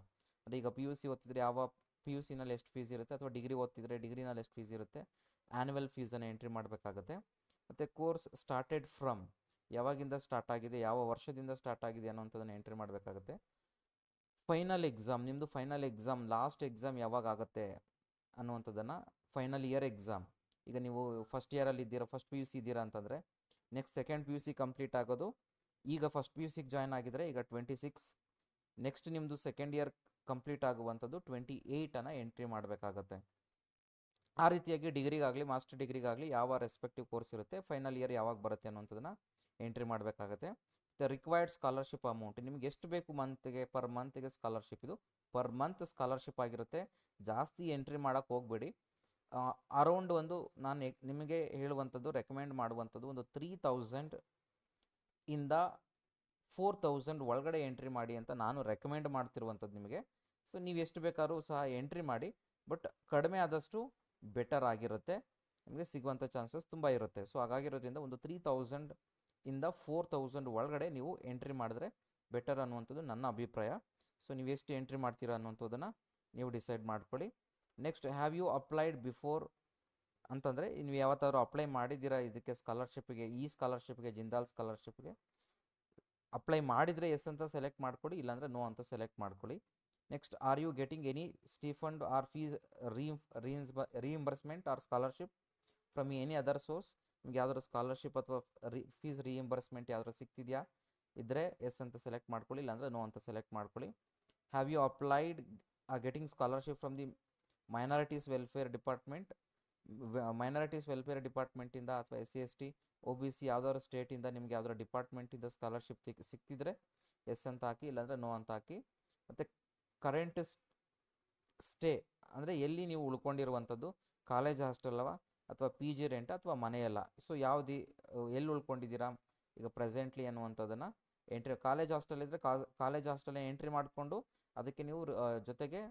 ಅಂದರೆ ಈಗ PUC ಓದ್ತಿದ್ರೆ ಯಾವ PUC ನಲ್ಲಿ ಎಷ್ಟು ಫೀಸ್ ಇರುತ್ತೆ, ಅಥವಾ ಡಿಗ್ರಿ ಓದ್ತಿದ್ರೆ ಡಿಗ್ರಿನಲ್ಲಿ ಎಷ್ಟು ಫೀಸ್ ಇರುತ್ತೆ, ಆ್ಯನ್ಯುವಲ್ ಫೀಸನ್ನು ಎಂಟ್ರಿ ಮಾಡಬೇಕಾಗತ್ತೆ. ಮತ್ತು ಕೋರ್ಸ್ ಸ್ಟಾರ್ಟೆಡ್ ಫ್ರಮ್, ಯಾವಾಗಿಂದ ಸ್ಟಾರ್ಟ್ ಆಗಿದೆ, ಯಾವ ವರ್ಷದಿಂದ ಸ್ಟಾರ್ಟ್ ಆಗಿದೆ ಅನ್ನೋಂಥದ್ದನ್ನು ಎಂಟ್ರಿ ಮಾಡಬೇಕಾಗುತ್ತೆ. ಫೈನಲ್ ಎಕ್ಸಾಮ್, ನಿಮ್ಮದು ಫೈನಲ್ ಎಕ್ಸಾಮ್ ಲಾಸ್ಟ್ ಎಕ್ಸಾಮ್ ಯಾವಾಗ ಆಗುತ್ತೆ ಅನ್ನುವಂಥದ್ದನ್ನು, ಫೈನಲ್ ಇಯರ್ ಎಕ್ಸಾಮ್ ಈಗ ನೀವು ಫಸ್ಟ್ ಇಯರಲ್ಲಿ ಇದ್ದೀರಾ, ಫಸ್ಟ್ ಪಿ ಯು ಸಿ ಇದ್ದೀರಾ ಅಂತಂದರೆ next second P U C complete ಆಗೋದು ಈಗ ಫಸ್ಟ್ ಪಿ ಯು ಸಿಗೆ ಜಾಯ್ನ್ ಆಗಿದರೆ ಈಗ 26, ನೆಕ್ಸ್ಟ್ ನಿಮ್ಮದು ಸೆಕೆಂಡ್ ಇಯರ್ ಕಂಪ್ಲೀಟ್ ಆಗುವಂಥದ್ದು 28 ಎಂಟ್ರಿ ಮಾಡಬೇಕಾಗತ್ತೆ. ಆ ರೀತಿಯಾಗಿ ಡಿಗ್ರಿಗಾಗಲಿ ಮಾಸ್ಟರ್ ಡಿಗ್ರಿಗಾಗಲಿ ಯಾವ ರೆಸ್ಪೆಕ್ಟಿವ್ ಕೋರ್ಸ್ ಇರುತ್ತೆ, ಫೈನಲ್ ಇಯರ್ ಯಾವಾಗ ಬರುತ್ತೆ ಅನ್ನೋಂಥದ್ದನ್ನು ಎಂಟ್ರಿ ಮಾಡಬೇಕಾಗತ್ತೆ. ದ ರಿಕ್ವೈರ್ಡ್ ಸ್ಕಾಲರ್ಶಿಪ್ ಅಮೌಂಟ್ ನಿಮ್ಗೆ ಎಷ್ಟು ಬೇಕು ಮಂತ್ಗೆ, ಪರ್ ಮಂತ್ಗೆ ಸ್ಕಾಲರ್ಶಿಪ್ ಇದು ಪರ್ ಮಂತ್ ಸ್ಕಾಲರ್ಶಿಪ್ ಆಗಿರುತ್ತೆ. ಜಾಸ್ತಿ ಎಂಟ್ರಿ ಮಾಡೋಕ್ಕೆ ಹೋಗಬೇಡಿ. ಅರೌಂಡ್ ನಾನು ನಿಮಗೆ ಹೇಳುವಂಥದ್ದು, ರೆಕಮೆಂಡ್ ಮಾಡುವಂಥದ್ದು 3000 ಇಂದ 4000 ಒಳಗಡೆ ಎಂಟ್ರಿ ಮಾಡಿ ಅಂತ ನಾನು ರೆಕಮೆಂಡ್ ಮಾಡ್ತಿರುವಂಥದ್ದು ನಿಮಗೆ. ಸೊ ನೀವು ಎಷ್ಟು ಬೇಕಾದ್ರೂ ಸಹ ಎಂಟ್ರಿ ಮಾಡಿ, ಬಟ್ ಕಡಿಮೆ ಆದಷ್ಟು ಬೆಟರ್ ಆಗಿರುತ್ತೆ, ನಿಮಗೆ ಸಿಗುವಂಥ ಚಾನ್ಸಸ್ ತುಂಬ ಇರುತ್ತೆ. ಸೊ ಹಾಗಾಗಿರೋದ್ರಿಂದ 3000 ಇಂದ 4000 ಒಳಗಡೆ ನೀವು ಎಂಟ್ರಿ ಮಾಡಿದ್ರೆ ಬೆಟರ್ ಅನ್ನುವಂಥದ್ದು ನನ್ನ ಅಭಿಪ್ರಾಯ. ಸೊ ನೀವು ಎಷ್ಟು ಎಂಟ್ರಿ ಮಾಡ್ತೀರಾ ಅನ್ನುವಂಥದ್ದನ್ನು ನೀವು ಡಿಸೈಡ್ ಮಾಡ್ಕೊಳ್ಳಿ. Next, have you applied before ಅಂತಂದರೆ ನೀವು ಯಾವತ್ತಾದ್ರೂ ಅಪ್ಲೈ ಮಾಡಿದ್ದೀರಾ ಇದಕ್ಕೆ ಸ್ಕಾಲರ್ಶಿಪ್ಗೆ, ಈ ಸ್ಕಾಲರ್ಶಿಪ್ಗೆ, ಜಿಂದಾಲ್ ಸ್ಕಾಲರ್ಶಿಪ್ಗೆ ಅಪ್ಲೈ ಮಾಡಿದರೆ ಎಸ್ ಅಂತ ಸೆಲೆಕ್ಟ್ ಮಾಡ್ಕೊಳ್ಳಿ, ಇಲ್ಲಾಂದರೆ ನೋ ಅಂತ ಸೆಲೆಕ್ಟ್ ಮಾಡ್ಕೊಳ್ಳಿ. Next, are you getting any stipend or fees reimbursement or scholarship from any other source? ನಿಮ್ಗೆ ಯಾವ್ದಾದ್ರು ಸ್ಕಾಲರ್ಶಿಪ್ ಅಥವಾ ಫೀಸ್ ರೀಇಂಬರ್ಸ್ಮೆಂಟ್ ಯಾವ್ದಾದ್ರು ಸಿಗ್ತಿದೆಯಾ? ಇದ್ದರೆ ಎಸ್ ಅಂತ ಸೆಲೆಕ್ಟ್ ಮಾಡ್ಕೊಳ್ಳಿ, ಇಲ್ಲಾಂದರೆ ನೋ ಅಂತ ಸೆಲೆಕ್ಟ್ ಮಾಡ್ಕೊಳ್ಳಿ. Have you applied getting scholarship from the minorities welfare department? Minorities welfare ಡಿಪಾರ್ಟ್ಮೆಂಟಿಂದ ಅಥವಾ SC ST OBC ಯಾವ್ದಾದ್ರು ಸ್ಟೇಟಿಂದ ನಿಮ್ಗೆ ಯಾವ್ದಾದ್ರು ಡಿಪಾರ್ಟ್ಮೆಂಟಿಂದ ಸ್ಕಾಲರ್ಶಿಪ್ ಸಿಕ್ತಿದ್ರೆ ಎಸ್ ಅಂತ ಹಾಕಿ, ಇಲ್ಲಾಂದರೆ ನೋ ಅಂತ ಹಾಕಿ. ಮತ್ತು ಕರೆಂಟ್ ಸ್ಟೇ ಅಂದರೆ ಎಲ್ಲಿ ನೀವು ಉಳ್ಕೊಂಡಿರುವಂಥದ್ದು, ಕಾಲೇಜ್ ಹಾಸ್ಟೆಲ್ಲವ ಅಥವಾ PG ರೆಂಟ್ ಅಥವಾ ಮನೆಯಲ್ಲ? ಸೊ ಎಲ್ಲಿ ಉಳ್ಕೊಂಡಿದ್ದೀರಾ ಈಗ ಪ್ರೆಸೆಂಟ್ಲಿ ಅನ್ನುವಂಥದ್ದನ್ನು ಎಂಟ್ರಿ. ಕಾಲೇಜ್ ಹಾಸ್ಟೆಲ್ ಇದ್ದರೆ ಕಾಲೇಜ್ ಹಾಸ್ಟೆಲ್ನ ಎಂಟ್ರಿ ಮಾಡಿಕೊಂಡು ಅದಕ್ಕೆ ನೀವು ಜೊತೆಗೆ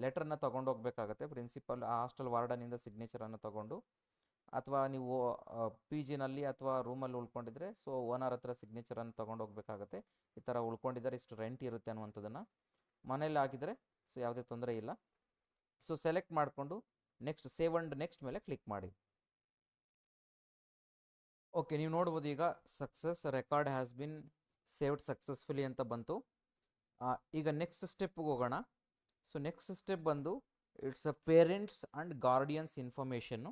ಲೆಟ್ರನ್ನು ತೊಗೊಂಡು ಹೋಗ್ಬೇಕಾಗತ್ತೆ, ಪ್ರಿನ್ಸಿಪಲ್ ಹಾಸ್ಟೆಲ್ ವಾರ್ಡನಿಂದ ಸಿಗ್ನೇಚರನ್ನು ತೊಗೊಂಡು. ಅಥವಾ ನೀವು PG ನಲ್ಲಿ ಅಥವಾ ರೂಮಲ್ಲಿ ಉಳ್ಕೊಂಡಿದ್ರೆ ಸೊ ಓನರ್ ಹತ್ರ ಸಿಗ್ನೇಚರನ್ನು ತೊಗೊಂಡು ಹೋಗ್ಬೇಕಾಗತ್ತೆ, ಈ ಥರ ಉಳ್ಕೊಂಡಿದ್ದಾರೆ, ಇಷ್ಟು ರೆಂಟ್ ಇರುತ್ತೆ ಅನ್ನುವಂಥದ್ದನ್ನು. ಮನೇಲಿ ಆಗಿದ್ರೆ ಸೊ ಯಾವುದೇ ತೊಂದರೆ ಇಲ್ಲ. ಸೊ ಸೆಲೆಕ್ಟ್ ಮಾಡಿಕೊಂಡು ನೆಕ್ಸ್ಟ್ ಸೇವ್ ಅಂಡ್ ನೆಕ್ಸ್ಟ್ ಮೇಲೆ ಕ್ಲಿಕ್ ಮಾಡಿ. ಓಕೆ, ನೀವು ನೋಡ್ಬೋದು ಈಗ success record has been saved successfully ಅಂತ ಬಂತು. ಈಗ ನೆಕ್ಸ್ಟ್ ಸ್ಟೆಪ್ಗೆ ಹೋಗೋಣ. ಸೊ ನೆಕ್ಸ್ಟ್ ಸ್ಟೆಪ್ ಬಂದು it's a parents and guardians ಇನ್ಫಾರ್ಮೇಷನ್ನು.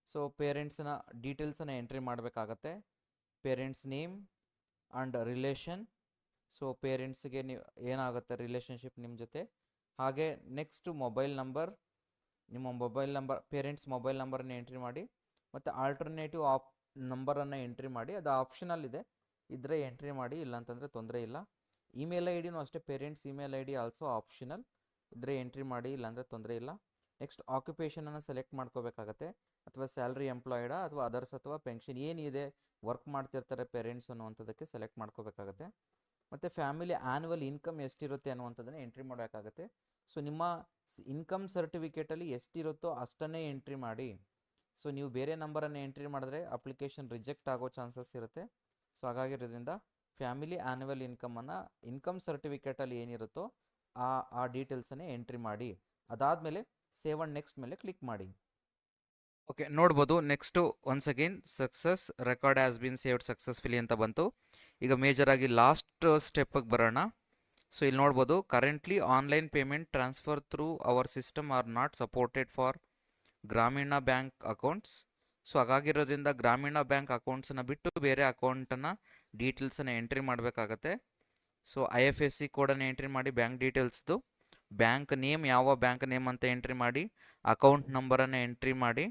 ಸೊ ಪೇರೆಂಟ್ಸ್ನ ಡೀಟೇಲ್ಸನ್ನು ಎಂಟ್ರಿ ಮಾಡಬೇಕಾಗತ್ತೆ, parents name and relation. So ಪೇರೆಂಟ್ಸ್ಗೆ ನೀವು ಏನಾಗುತ್ತೆ ರಿಲೇಷನ್ಶಿಪ್ ನಿಮ್ಮ ಜೊತೆ. ಹಾಗೆ ನೆಕ್ಸ್ಟು ಮೊಬೈಲ್ ನಂಬರ್, ನಿಮ್ಮ ಮೊಬೈಲ್ ನಂಬರ್, ಪೇರೆಂಟ್ಸ್ ಮೊಬೈಲ್ ನಂಬರನ್ನು ಎಂಟ್ರಿ ಮಾಡಿ. ಮತ್ತು ಆಲ್ಟರ್ನೇಟಿವ್ ನಂಬರನ್ನು ಎಂಟ್ರಿ ಮಾಡಿ, ಅದು ಆಪ್ಷನಲ್ ಇದೆ, ಇದ್ದರೆ ಎಂಟ್ರಿ ಮಾಡಿ, ಇಲ್ಲಾಂತಂದರೆ ತೊಂದರೆ ಇಲ್ಲ. ಇಮೇಲ್ ID ಅಷ್ಟೇ, parents email ID also optional, ಇದ್ದರೆ ಎಂಟ್ರಿ ಮಾಡಿ, ಇಲ್ಲಾಂದರೆ ತೊಂದರೆ ಇಲ್ಲ. ನೆಕ್ಸ್ಟ್ ಆಕ್ಯುಪೇಷನನ್ನು ಸೆಲೆಕ್ಟ್ ಮಾಡ್ಕೋಬೇಕಾಗತ್ತೆ, ಅಥವಾ ಸ್ಯಾಲ್ರಿ ಎಂಪ್ಲಾಯ್ಡಾ ಅಥವಾ ಅದರ್ಸ್ ಅಥವಾ ಪೆನ್ಷನ್ ಏನಿದೆ ವರ್ಕ್ ಮಾಡ್ತಿರ್ತಾರೆ ಪೇರೆಂಟ್ಸ್ ಅನ್ನುವಂಥದ್ದಕ್ಕೆ ಸೆಲೆಕ್ಟ್ ಮಾಡ್ಕೋಬೇಕಾಗತ್ತೆ. ಮತ್ತು ಫ್ಯಾಮಿಲಿ ಆ್ಯನ್ಯುವಲ್ ಇನ್ಕಮ್ ಎಷ್ಟಿರುತ್ತೆ ಅನ್ನುವಂಥದ್ದನ್ನು ಎಂಟ್ರಿ ಮಾಡಬೇಕಾಗತ್ತೆ. ಸೊ ನಿಮ್ಮ ಇನ್ಕಮ್ ಸರ್ಟಿಫಿಕೇಟಲ್ಲಿ ಎಷ್ಟಿರುತ್ತೋ ಅಷ್ಟನ್ನೇ ಎಂಟ್ರಿ ಮಾಡಿ. ಸೊ ನೀವು ಬೇರೆ ನಂಬರನ್ನು ಎಂಟ್ರಿ ಮಾಡಿದ್ರೆ ಅಪ್ಲಿಕೇಶನ್ ರಿಜೆಕ್ಟ್ ಆಗೋ ಚಾನ್ಸಸ್ ಇರುತ್ತೆ. ಸೊ ಹಾಗಾಗಿರೋದ್ರಿಂದ ಫ್ಯಾಮಿಲಿ ಆ್ಯನ್ಯುವಲ್ ಇನ್ಕಮ್ ಸರ್ಟಿಫಿಕೇಟಲ್ಲಿ ಏನಿರುತ್ತೋ ಆ ಡೀಟೇಲ್ಸನ್ನೇ ಎಂಟ್ರಿ ಮಾಡಿ. ಅದಾದಮೇಲೆ ಸೇವ್ ಅಂಡ್ ನೆಕ್ಸ್ಟ್ ಮೇಲೆ ಕ್ಲಿಕ್ ಮಾಡಿ. ಓಕೆ, ನೋಡ್ಬೋದು next once again success record has been saved successfully ಅಂತ ಬಂತು. ಈಗ ಮೇಜರಾಗಿ ಲಾಸ್ಟ್ ಸ್ಟೆಪ್ಪಿಗೆ ಬರೋಣ. ಸೊ ಇಲ್ಲಿ ನೋಡ್ಬೋದು currently online payment transfer through our system are not supported for ಗ್ರಾಮೀಣ ಬ್ಯಾಂಕ್ ಅಕೌಂಟ್ಸ್. ಸೊ ಹಾಗಾಗಿರೋದ್ರಿಂದ ಗ್ರಾಮೀಣ ಬ್ಯಾಂಕ್ ಅಕೌಂಟ್ಸನ್ನು ಬಿಟ್ಟು ಬೇರೆ ಅಕೌಂಟನ್ನು ಡೀಟೇಲ್ಸನ್ನು ಎಂಟ್ರಿ ಮಾಡಬೇಕಾಗತ್ತೆ. ಸೊ IFSC ಕೋಡನ್ನು ಎಂಟ್ರಿ ಮಾಡಿ, ಬ್ಯಾಂಕ್ ಡೀಟೇಲ್ಸ್ದು ಬ್ಯಾಂಕ್ ನೇಮ್ ಯಾವ ಬ್ಯಾಂಕ್ ನೇಮ್ ಅಂತ ಎಂಟ್ರಿ ಮಾಡಿ, ಅಕೌಂಟ್ ನಂಬರನ್ನು ಎಂಟ್ರಿ ಮಾಡಿ.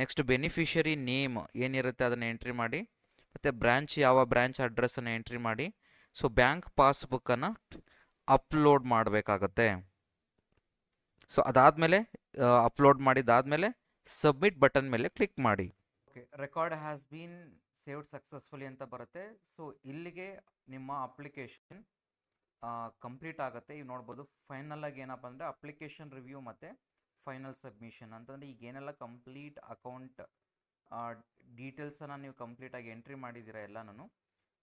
ನೆಕ್ಸ್ಟ್ ಬೆನಿಫಿಷರಿ ನೇಮ್ ಏನಿರುತ್ತೆ ಅದನ್ನು ಎಂಟ್ರಿ ಮಾಡಿ, ಮತ್ತು ಬ್ರ್ಯಾಂಚ್ ಯಾವ ಬ್ರ್ಯಾಂಚ್ ಅಡ್ರೆಸ್ಸನ್ನು ಎಂಟ್ರಿ ಮಾಡಿ. ಸೊ ಬ್ಯಾಂಕ್ ಪಾಸ್ಬುಕ್ಕನ್ನು ಅಪ್ಲೋಡ್ ಮಾಡಬೇಕಾಗತ್ತೆ. ಸೊ ಅದಾದಮೇಲೆ ಅಪ್ಲೋಡ್ ಮಾಡಿದ್ದಾದಮೇಲೆ ಸಬ್ಮಿಟ್ ಬಟನ್ ಮೇಲೆ ಕ್ಲಿಕ್ ಮಾಡಿ. Okay, record has been saved successfully ಅಂತ ಬರುತ್ತೆ. ಸೊ ಇಲ್ಲಿಗೆ ನಿಮ್ಮ ಅಪ್ಲಿಕೇಶನ್ ಕಂಪ್ಲೀಟ್ ಆಗುತ್ತೆ. ಈಗ ನೋಡ್ಬೋದು ಫೈನಲ್ ಆಗಿ ಏನಪ್ಪ ಅಂದರೆ ಅಪ್ಲಿಕೇಶನ್ ರಿವ್ಯೂ ಮತ್ತು ಫೈನಲ್ ಸಬ್ಮಿಷನ್ ಅಂತಂದರೆ ಈಗ ಏನೆಲ್ಲ ಕಂಪ್ಲೀಟ್ ಅಕೌಂಟ್ ಡೀಟೇಲ್ಸನ್ನು ನೀವು ಕಂಪ್ಲೀಟಾಗಿ ಎಂಟ್ರಿ ಮಾಡಿದ್ದೀರಾ ಎಲ್ಲನೂ.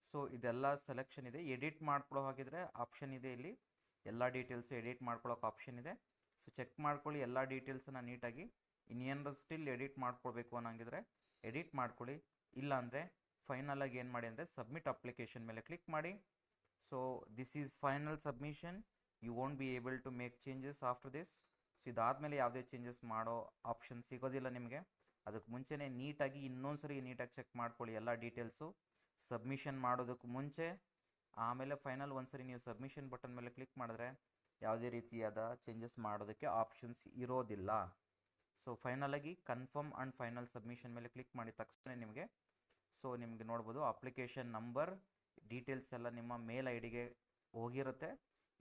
ಸೊ ಇದೆಲ್ಲ ಸೆಲೆಕ್ಷನ್ ಇದೆ. ಎಡಿಟ್ ಮಾಡ್ಕೊಳ್ಳೋ ಹಾಗಿದ್ರೆ ಆಪ್ಷನ್ ಇದೆ, ಇಲ್ಲಿ ಎಲ್ಲ ಡೀಟೇಲ್ಸ್ ಎಡಿಟ್ ಮಾಡ್ಕೊಳ್ಳೋಕೆ ಆಪ್ಷನ್ ಇದೆ. ಸೊ ಚೆಕ್ ಮಾಡ್ಕೊಳ್ಳಿ ಎಲ್ಲ ಡೀಟೇಲ್ಸನ್ನು ನೀಟಾಗಿ. ಇನ್ನೇನಾದ್ರು ಸ್ಟಿಲ್ ಎಡಿಟ್ ಮಾಡ್ಕೊಳ್ಬೇಕು ಅನ್ನೋಂಗಿದ್ರೆ ಎಡಿಟ್ ಮಾಡ್ಕೊಳ್ಳಿ, ಇಲ್ಲಾಂದರೆ ಫೈನಲಾಗಿ ಏನು ಮಾಡಿ ಅಂದರೆ ಸಬ್ಮಿಟ್ ಅಪ್ಲಿಕೇಶನ್ ಮೇಲೆ ಕ್ಲಿಕ್ ಮಾಡಿ. So this is final submission, you won't be able to make changes after this. So ಇದಾದಮೇಲೆ ಯಾವುದೇ ಚೇಂಜಸ್ ಮಾಡೋ ಆಪ್ಷನ್ ಸಿಗೋದಿಲ್ಲ ನಿಮಗೆ. ಅದಕ್ಕೆ ಮುಂಚೆನೇ ನೀಟಾಗಿ ಇನ್ನೊಂದ್ಸರಿ ನೀಟಾಗಿ ಚೆಕ್ ಮಾಡ್ಕೊಳ್ಳಿ ಎಲ್ಲ ಡೀಟೇಲ್ಸು ಸಬ್ಮಿಷನ್ ಮಾಡೋದಕ್ಕೆ ಮುಂಚೆ. ಆಮೇಲೆ ಫೈನಲ್ ಒಂದ್ಸರಿ ನೀವು ಸಬ್ಮಿಷನ್ ಬಟನ್ ಮೇಲೆ ಕ್ಲಿಕ್ ಮಾಡಿದ್ರೆ ಯಾವುದೇ ರೀತಿಯಾದ ಚೇಂಜಸ್ ಮಾಡೋದಕ್ಕೆ ಆಪ್ಷನ್ಸ್ ಇರೋದಿಲ್ಲ. ಸೊ ಫೈನಲಾಗಿ ಕನ್ಫರ್ಮ್ ಆ್ಯಂಡ್ ಫೈನಲ್ ಸಬ್ಮಿಷನ್ ಮೇಲೆ ಕ್ಲಿಕ್ ಮಾಡಿದ ತಕ್ಷಣ ನಿಮಗೆ ನೋಡ್ಬೋದು ಅಪ್ಲಿಕೇಶನ್ ನಂಬರ್ ಡೀಟೇಲ್ಸ್ ಎಲ್ಲ ನಿಮ್ಮ ಮೇಲ್ ಐ ಡಿಗೆ ಹೋಗಿರುತ್ತೆ.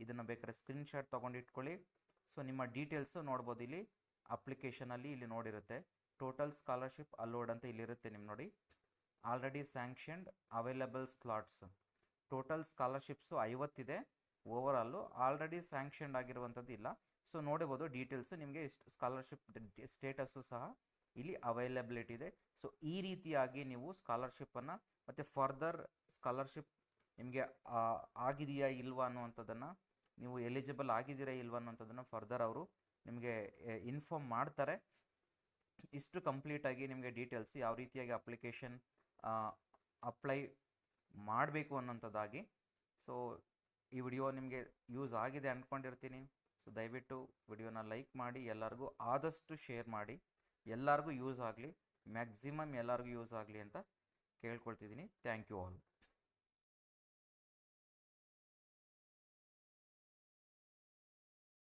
ಇದನ್ನು ಬೇಕಾದ್ರೆ ಸ್ಕ್ರೀನ್ಶಾಟ್ ತೊಗೊಂಡು ಇಟ್ಕೊಳ್ಳಿ. ಸೊ ನಿಮ್ಮ ಡೀಟೇಲ್ಸು ನೋಡ್ಬೋದು ಇಲ್ಲಿ ಅಪ್ಲಿಕೇಶನಲ್ಲಿ ಇಲ್ಲಿ ನೋಡಿರುತ್ತೆ ಟೋಟಲ್ ಸ್ಕಾಲರ್ಶಿಪ್ ಅಲೋಡ್ ಅಂತ ಇಲ್ಲಿರುತ್ತೆ. ನಿಮ್ಮ ನೋಡಿ already sanctioned available slots total scholarships 50 ಇದೆ ಓವರಾಲು. ಆಲ್ರೆಡಿ ಸ್ಯಾಂಕ್ಷನ್ಡ್ ಆಗಿರುವಂಥದ್ದು ಇಲ್ಲ. ಸೊ ನೋಡ್ಬೋದು ಡೀಟೇಲ್ಸು ನಿಮಗೆ ಸ್ಕಾಲರ್ಶಿಪ್ ಸ್ಟೇಟಸ್ಸು ಸಹ ಇಲ್ಲಿ ಅವೈಲಬಿಲಿಟಿ ಇದೆ. ಸೊ ಈ ರೀತಿಯಾಗಿ ನೀವು ಸ್ಕಾಲರ್ಶಿಪ್ಪನ್ನು ಮತ್ತು ಫರ್ದರ್ ಸ್ಕಾಲರ್ಶಿಪ್ ನಿಮಗೆ ಆಗಿದೆಯಾ ಇಲ್ವಾ ಅನ್ನುವಂಥದ್ದನ್ನು, ನೀವು ಎಲಿಜಿಬಲ್ ಆಗಿದ್ದೀರಾ ಇಲ್ವಾ ಅನ್ನುವಂಥದ್ದನ್ನು ಫರ್ದರ್ ಅವರು ನಿಮಗೆ ಇನ್ಫಾರ್ಮ್ ಮಾಡ್ತಾರೆ. ಇಷ್ಟು ಕಂಪ್ಲೀಟಾಗಿ ನಿಮಗೆ ಡೀಟೇಲ್ಸ್ ಯಾವ ರೀತಿಯಾಗಿ ಅಪ್ಲಿಕೇಶನ್ ಅಪ್ಲೈ ಮಾಡಬೇಕು ಅನ್ನೋಂಥದ್ದಾಗಿ. ಸೊ ಈ ವಿಡಿಯೋ ನಿಮಗೆ ಯೂಸ್ ಆಗಿದೆ ಅಂದ್ಕೊಂಡಿರ್ತೀನಿ. ಸೊ ದಯವಿಟ್ಟು ವಿಡಿಯೋನ ಲೈಕ್ ಮಾಡಿ, ಎಲ್ಲರಿಗೂ ಆದಷ್ಟು ಶೇರ್ ಮಾಡಿ, ಎಲ್ಲರಿಗೂ ಯೂಸ್ ಆಗಲಿ, ಮ್ಯಾಕ್ಸಿಮಮ್ ಎಲ್ಲರಿಗೂ ಯೂಸ್ ಆಗಲಿ ಅಂತ ಕೇಳ್ಕೊಳ್ತಿದ್ದೀನಿ. Thank you all.